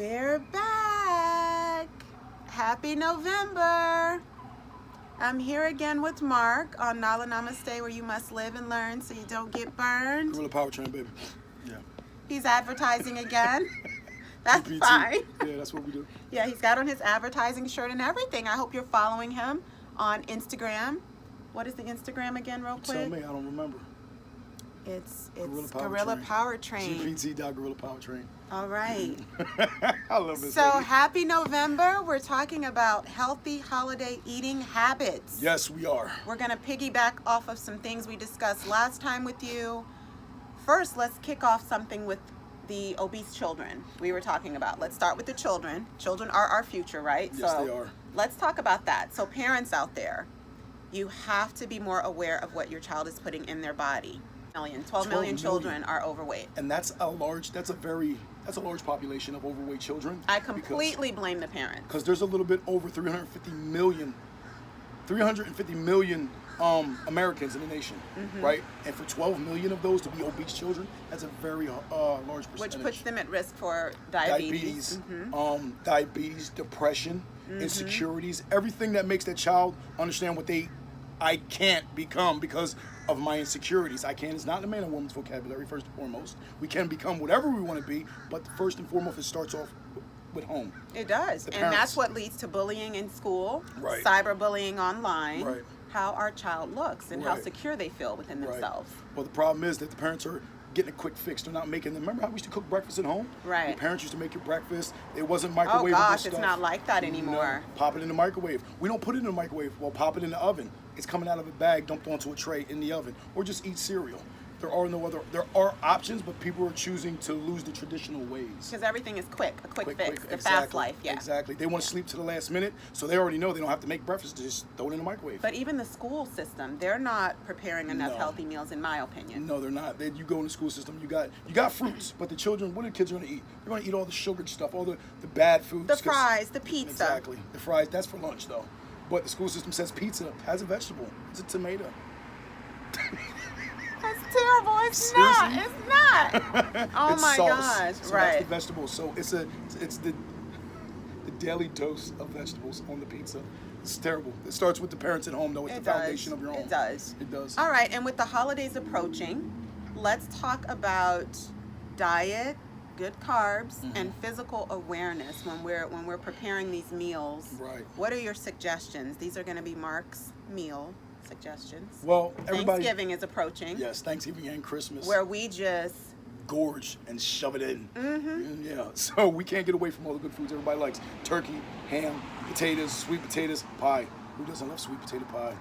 We're back. Happy November. I'm here again with Mark on Nala Namaste, where you must live and learn so you don't get burned. Gorilla Powertrain, baby. Yeah. He's advertising again. That's GPT. fine. Yeah, that's what we do. Yeah, he's got on his advertising shirt and everything. I hope you're following him on Instagram. What is the Instagram again, real quick? Tell me, I don't remember. It's Gorilla Powertrain. GPT.Gorilla Powertrain. All right. I love this. So lady. happy November. We're talking about healthy holiday eating habits. Yes, we are. We're going to piggyback off of some things we discussed last time with you. First, let's kick off something with the obese children we were talking about. Let's start with the children. Children are our future, right? Yes, so they are. Let's talk about that. So parents out there, you have to be more aware of what your child is putting in their body. 12 million children are overweight. And that's a large population of overweight children. I completely blame the parents. Because there's a little bit over 350 million Americans in the nation, right? And for 12 million of those to be obese children, that's a very large percentage. Which puts them at risk for diabetes. Diabetes, depression, insecurities, everything that makes that child understand what I can't become because of my insecurities. I can is not in a man and woman's vocabulary, first and foremost. We can become whatever we want to be, but first and foremost, it starts off with home. It does. And that's what leads to bullying in school, right. Cyberbullying online, right. How our child looks and right. how secure they feel within themselves. Well, the problem is that the parents are getting a quick fix. They're not making them. Remember how we used to cook breakfast at home? Right. Your parents used to make your breakfast. It wasn't microwavable. Oh gosh, stuff. it's not like that anymore. No. Pop it in the microwave. We don't put it in the microwave. Well, pop it in the oven. It's coming out of a bag, dumped onto a tray in the oven, or just eat cereal. There are options, but people are choosing to lose the traditional ways. Because everything is quick, a quick fix, the fast life, yeah. Exactly. They want to sleep to the last minute, so they already know they don't have to make breakfast, they just throw it in the microwave. But even the school system, they're not preparing enough healthy meals, in my opinion. No, they're not. You go in the school system, you got fruits, but the children, what are the kids going to eat? They're going to eat all the sugared stuff, all the bad foods. The fries, the pizza. Exactly. The fries, that's for lunch, though. But the school system says pizza has a vegetable. It's a tomato. That's terrible. It's Seriously? not. It's not. Oh it's my sauce. gosh. So right. That's the vegetable. So it's the daily dose of vegetables on the pizza. It's terrible. It starts with the parents at home, though. It's the foundation of your home. It does. It does. All right. And with the holidays approaching, let's talk about diet, good carbs, and physical awareness when we're preparing these meals. Right. What are your suggestions? These are going to be Mark's meal suggestions. Well, Thanksgiving is approaching. Yes, Thanksgiving and Christmas. Where we just gorge and shove it in. Yeah. So we can't get away from all the good foods everybody likes: turkey, ham, potatoes, sweet potatoes, pie. Who doesn't love sweet potato pie?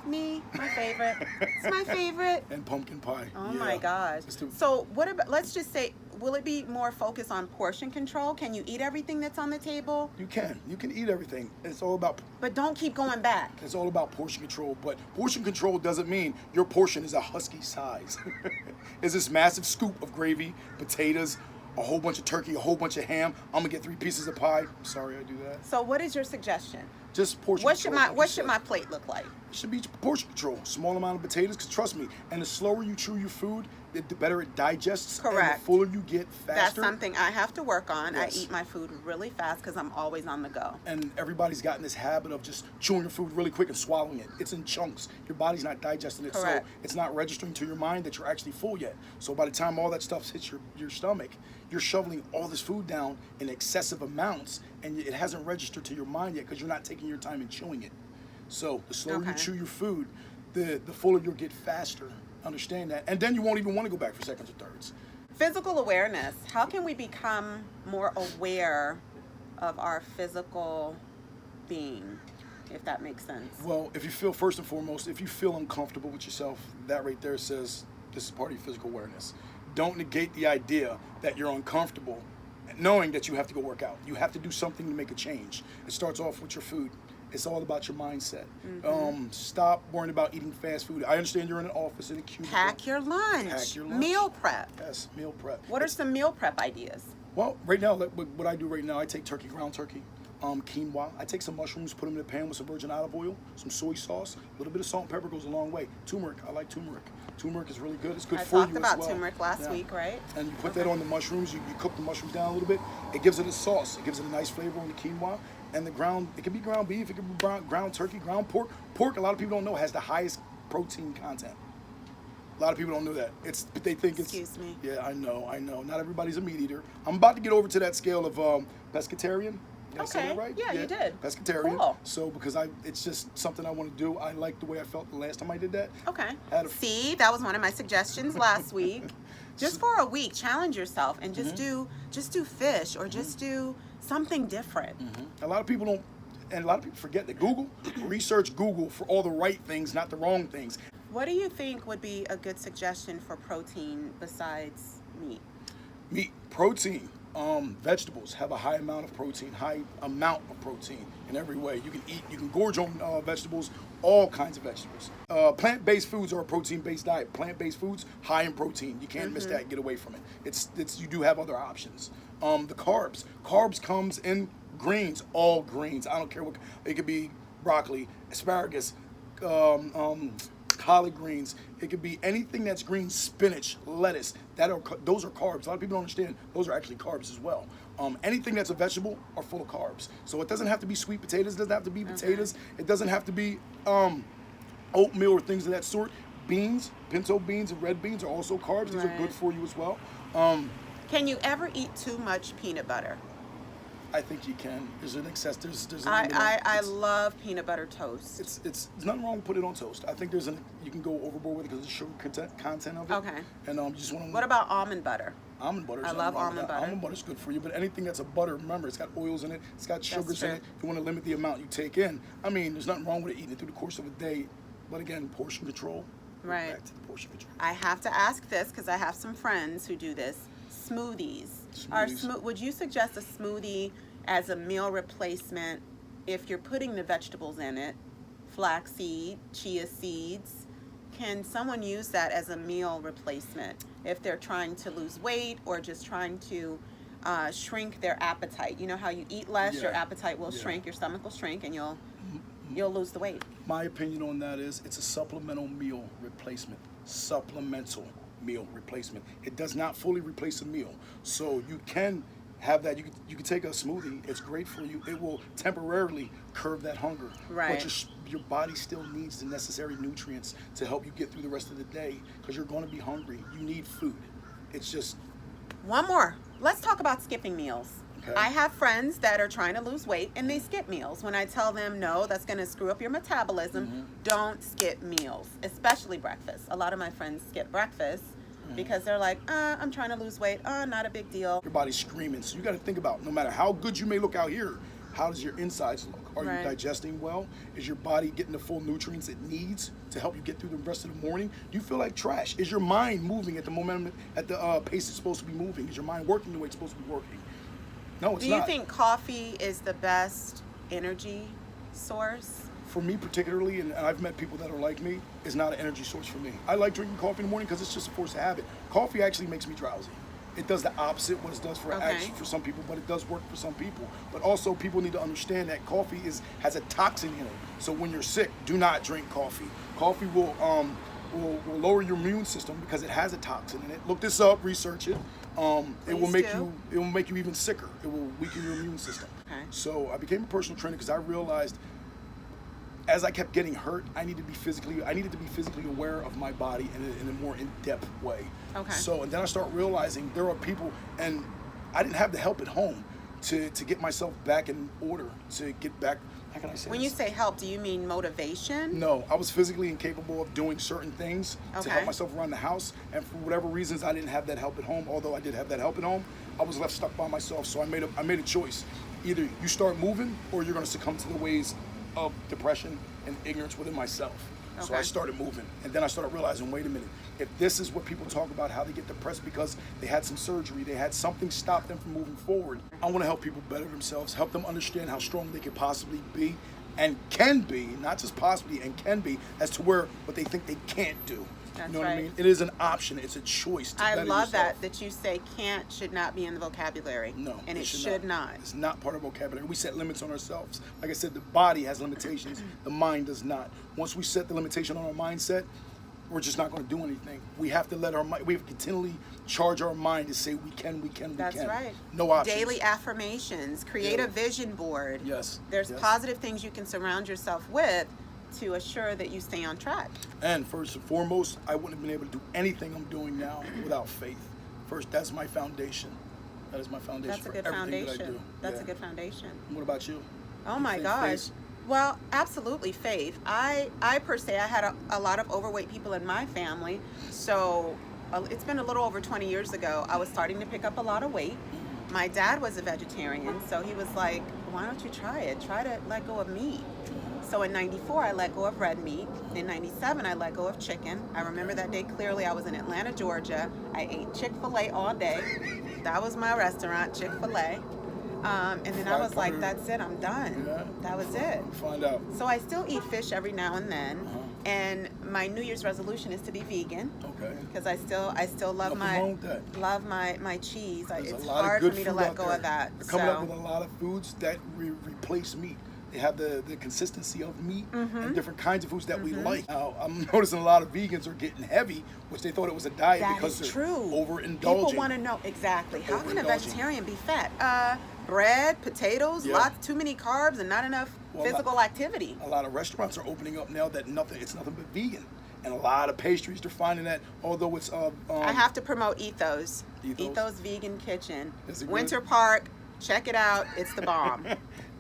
Me, my favorite. It's my favorite. And pumpkin pie. Oh my gosh. So what about, let's just say, will it be more focused on portion control? Can you eat everything that's on the table? You can eat everything. It's all about. But don't keep going back. It's all about portion control. But portion control doesn't mean your portion is a husky size. It's this massive scoop of gravy, potatoes, a whole bunch of turkey, a whole bunch of ham. I'm gonna get 3 pieces of pie. Sorry, I do that. So what is your suggestion? Just portion control. What should said. my plate look like? It should be portion control. Small amount of potatoes, because trust me, and the slower you chew your food, the better it digests. Correct. And the fuller you get faster. That's something I have to work on. Yes. I eat my food really fast because I'm always on the go. And everybody's gotten this habit of just chewing your food really quick and swallowing it. It's in chunks. Your body's not digesting it. Correct. So it's not registering to your mind that you're actually full yet. So by the time all that stuff hits your stomach, you're shoveling all this food down in excessive amounts, and it hasn't registered to your mind yet because you're not taking your time and chewing it. So the slower you chew your food, the fuller you'll get faster. Understand that. And then you won't even want to go back for seconds or thirds. Physical awareness. How can we become more aware of our physical being, if that makes sense? Well, if you feel, first and foremost, if you feel uncomfortable with yourself, that right there says this is part of your physical awareness. Don't negate the idea that you're uncomfortable, knowing that you have to go work out. You have to do something to make a change. It starts off with your food. It's all about your mindset. Stop worrying about eating fast food. I understand you're in an office in a cubicle. Pack your lunch. Pack your lunch. Meal prep. Yes, meal prep. What are some meal prep ideas? Well, right now, what I do right now, I take ground turkey, quinoa. I take some mushrooms, put them in a pan with some virgin olive oil, some soy sauce, a little bit of salt and pepper goes a long way. Turmeric, I like turmeric. Turmeric is really good. It's good for you as well. I talked about turmeric last week, right? And you put that on the mushrooms. You cook the mushrooms down a little bit. It gives it a sauce. It gives it a nice flavor on the quinoa. And the ground, it can be ground beef, it can be ground turkey, ground pork. Pork, a lot of people don't know, has the highest protein content. A lot of people don't know that. They think it's. Excuse me. Yeah, I know. Not everybody's a meat eater. I'm about to get over to that scale of pescatarian. Did I say that right? Yeah, you did. Pescatarian. Cool. So because it's just something I want to do. I like the way I felt the last time I did that. Okay. See, that was one of my suggestions last week. Just for a week, challenge yourself and just do fish or just do something different. A lot of people don't, and a lot of people forget that research Google for all the right things, not the wrong things. What do you think would be a good suggestion for protein besides meat? Meat, protein. Vegetables have a high amount of protein in every way. You can gorge on vegetables, all kinds of vegetables. Plant-based foods are a protein-based diet. Plant-based foods, high in protein. You can't miss that and get away from it. You do have other options. The carbs comes in greens, all greens. I don't care what, it could be broccoli, asparagus, collard greens. It could be anything that's green, spinach, lettuce. Those are carbs. A lot of people don't understand. Those are actually carbs as well. Anything that's a vegetable are full of carbs. So it doesn't have to be sweet potatoes. It doesn't have to be potatoes. It doesn't have to be oatmeal or things of that sort. Beans, pinto beans and red beans are also carbs. These are good for you as well. Can you ever eat too much peanut butter? I think you can. There's an excess. There's I love peanut butter toast. It's nothing wrong with putting it on toast. I think you can go overboard with it because of the sugar content of it. Okay. And you just want to. What about almond butter? Almond butter. I love almond butter. Almond butter is good for you, but anything that's a butter, remember, it's got oils in it, it's got sugars in it. You want to limit the amount you take in. I mean, there's nothing wrong with it eating it through the course of a day, but again, portion control. Right. Back to the portion control. I have to ask this because I have some friends who do this. Smoothies. Would you suggest a smoothie as a meal replacement if you're putting the vegetables in it? Flaxseed, chia seeds. Can someone use that as a meal replacement if they're trying to lose weight or just trying to shrink their appetite? You know how you eat less, your appetite will shrink, your stomach will shrink, and you'll lose the weight. My opinion on that is it's a supplemental meal replacement. Supplemental meal replacement. It does not fully replace a meal. So you can have that. You can take a smoothie. It's great for you. It will temporarily curb that hunger. Right. But your body still needs the necessary nutrients to help you get through the rest of the day because you're going to be hungry. You need food. It's just... One more. Let's talk about skipping meals. Okay. I have friends that are trying to lose weight and they skip meals. When I tell them, no, that's going to screw up your metabolism, don't skip meals, especially breakfast. A lot of my friends skip breakfast because they're like, I'm trying to lose weight. Not a big deal. Your body's screaming. So you got to think about, no matter how good you may look out here, how does your insides look? Are you digesting well? Is your body getting the full nutrients it needs to help you get through the rest of the morning? Do you feel like trash? Is your mind moving at the momentum, at the pace it's supposed to be moving? Is your mind working the way it's supposed to be working? No, it's not. Do you think coffee is the best energy source? For me particularly, and I've met people that are like me, it's not an energy source for me. I like drinking coffee in the morning because it's just a force of habit. Coffee actually makes me drowsy. It does the opposite what it does for some people, but it does work for some people. But also people need to understand that coffee has a toxin in it. So when you're sick, do not drink coffee. Coffee will lower your immune system because it has a toxin in it. Look this up, research it. It will make you even sicker. It will weaken your immune system. Okay. So I became a personal trainer because I realized as I kept getting hurt, I needed to be physically aware of my body in a more in-depth way. Okay. So, and then I start realizing there are people, and I didn't have the help at home to get myself back in order, to get back, how can I say When this? you say help, do you mean motivation? No, I was physically incapable of doing certain things to help myself around the house, and for whatever reasons, I didn't have that help at home. Although I did have that help at home, I was left stuck by myself. So I made a choice. Either you start moving, or you're going to succumb to the ways of depression and ignorance within myself. So I started moving, and then I started realizing, wait a minute, if this is what people talk about, how they get depressed because they had some surgery, they had something stop them from moving forward. I want to help people better themselves, help them understand how strong they can possibly be and can be, not just possibly, and can be, as to where what they think they can't do. That's You know what I right. mean? It is an option. It's a choice to I better love yourself. that you say can't should not be in the vocabulary. No, and it should not. It's not part of vocabulary. We set limits on ourselves. Like I said, the body has limitations. The mind does not. Once we set the limitation on our mindset, we're just not going to do anything. We have to let our mind. We have to continually charge our mind to say we can. That's we can. right. No options. Daily affirmations. Create a vision board. Yes. There's yes. positive things you can surround yourself with to assure that you stay on track. And first and foremost, I wouldn't have been able to do anything I'm doing now without faith. First, that's my foundation. That is my foundation. That's a good for everything foundation. that I do. That's Yeah. a good foundation. What about you? Oh You my think gosh. faith? Well, absolutely faith. I per se, I had a lot of overweight people in my family. So it's been a little over 20 years ago. I was starting to pick up a lot of weight. My dad was a vegetarian, so he was like, why don't you try it? Try to let go of meat. So in 94, I let go of red meat. In 97, I let go of chicken. I remember that day clearly. I was in Atlanta, Georgia. I ate Chick-fil-A all day. That was my restaurant, Chick-fil-A. And then I was like, that's it, I'm done. Yeah. That was it. Find out. So I still eat fish every now and then. Uh-huh. And my New Year's resolution is to be vegan. Okay. Because I still love Nothing wrong with that. my cheese. There's It's a lot hard of good for me to food let out go there. of that. They're coming up So with a lot of foods that replace meat. They have the consistency of meat and different kinds of foods that we like. Now, I'm noticing a lot of vegans are getting heavy, which they thought it was a diet that because is they're true. overindulging. People want to know exactly how can a Overindulging. vegetarian be fat? Bread, potatoes, Yeah. too many carbs, and not enough physical activity. A lot of restaurants are opening up now that it's nothing but vegan, and a lot of pastries they're finding that although it's I have to promote Ethos. Ethos? Vegan Kitchen. Is it good? Winter Park. Check it out. It's the bomb.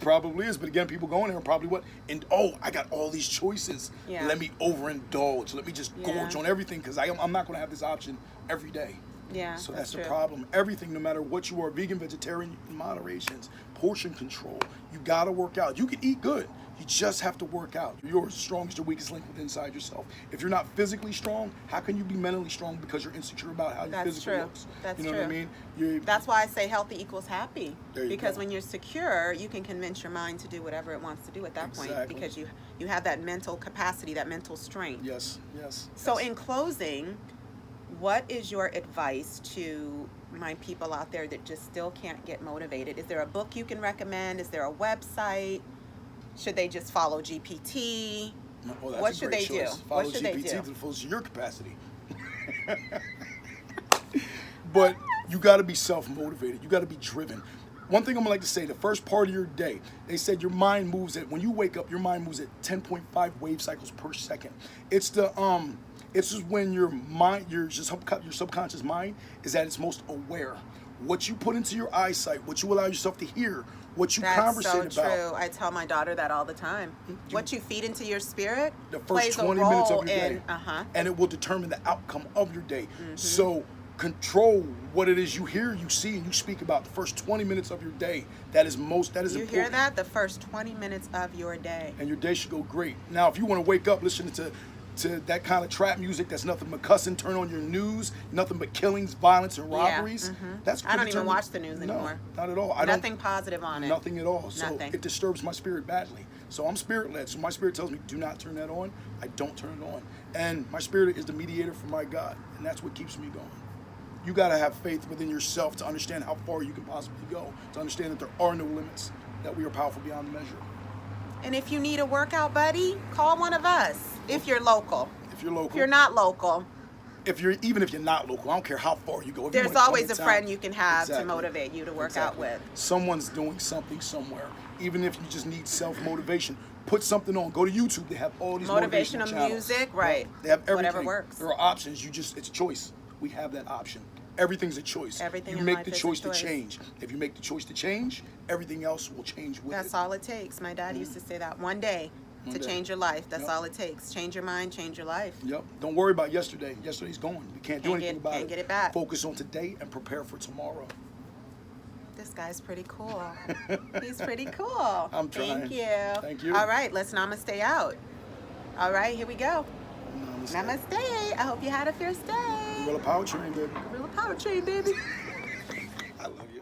Probably is, but again, people going there and probably and I got all these choices. Yeah. Let me overindulge. Let me just Yeah. gorge on everything because I'm not going to have this option every day. Yeah, So that's the true. problem. Everything, no matter what you are, vegan, vegetarian, moderations, portion control. You got to work out. You can eat good. You just have to work out. You're as strong as your weakest link within inside yourself. If you're not physically strong, how can you be mentally strong because you're insecure about how your That's physically true. looks? That's you know true. what I mean? That's why I say healthy equals happy. There you because go. when you're secure, you can convince your mind to do whatever it wants to do at that point. Exactly. Because you have that mental capacity, that mental strength. Yes, yes. So yes. in closing, what is your advice to my people out there that just still can't get motivated? Is there a book you can recommend? Is there a website? Should they just follow GPT? Well, that's What a should great they do? choice. Follow What should they GPT do? to the fullest of your capacity. But you got to be self-motivated. You got to be driven. One thing I'm gonna like to say: the first part of your day, they said your mind moves at when you wake up. Your mind moves at 10.5 wave cycles per second. It's it's just when your mind, your subconscious mind is at its most aware. What you put into your eyesight, what you allow yourself to hear, what you That's conversate so about. true. I tell my daughter that all the time. What you feed into your spirit The first plays 20 a role minutes of your day, in, and it will determine the outcome of your day. So control what it is you hear, you see, and you speak about the first 20 minutes of your day. That is You important. hear that? The first 20 minutes of your day. And your day should go great. Now, if you want to wake up listening to that kind of trap music that's nothing but cussing, turn on your news, nothing but killings, violence, and robberies. That's I don't even predetermined. watch the news anymore. No, not at all. Nothing positive on it. Nothing at all. So Nothing. it disturbs my spirit badly. So I'm spirit-led. So my spirit tells me, do not turn that on. I don't turn it on. And my spirit is the mediator for my God. And that's what keeps me going. You got to have faith within yourself to understand how far you can possibly go, to understand that there are no limits, that we are powerful beyond measure. And if you need a workout buddy, call one of us. If you're local. If you're local. If you're not local, Even if you're not local, I don't care how far you go. If you there's wanna come always in a town- friend you can have Exactly. to motivate you to work out with. Someone's doing something somewhere. Even if you just need self-motivation, put something on. Go to YouTube. They have all these Motivational channels. music, right. They have everything. Whatever works. There are options. It's a choice. We have that option. Everything's a choice. Everything you in make life the is a choice to choice. change. If you make the choice to change, everything else will change with That's it. all it takes. My dad used to say that. One day One to day. change your life. That's Yep. all it takes. Change your mind, change your life. Yep. Don't worry about yesterday. Yesterday's gone. You can't do anything about can't get it back. Focus on today and prepare for tomorrow. This guy's pretty cool. He's pretty cool. I'm trying. Thank you. Thank you. All right, let's namaste out. All right, here we go. Namaste. Namaste. I hope you had a fierce day. Gorilla Power Train, baby. Gorilla power train, baby. I love you.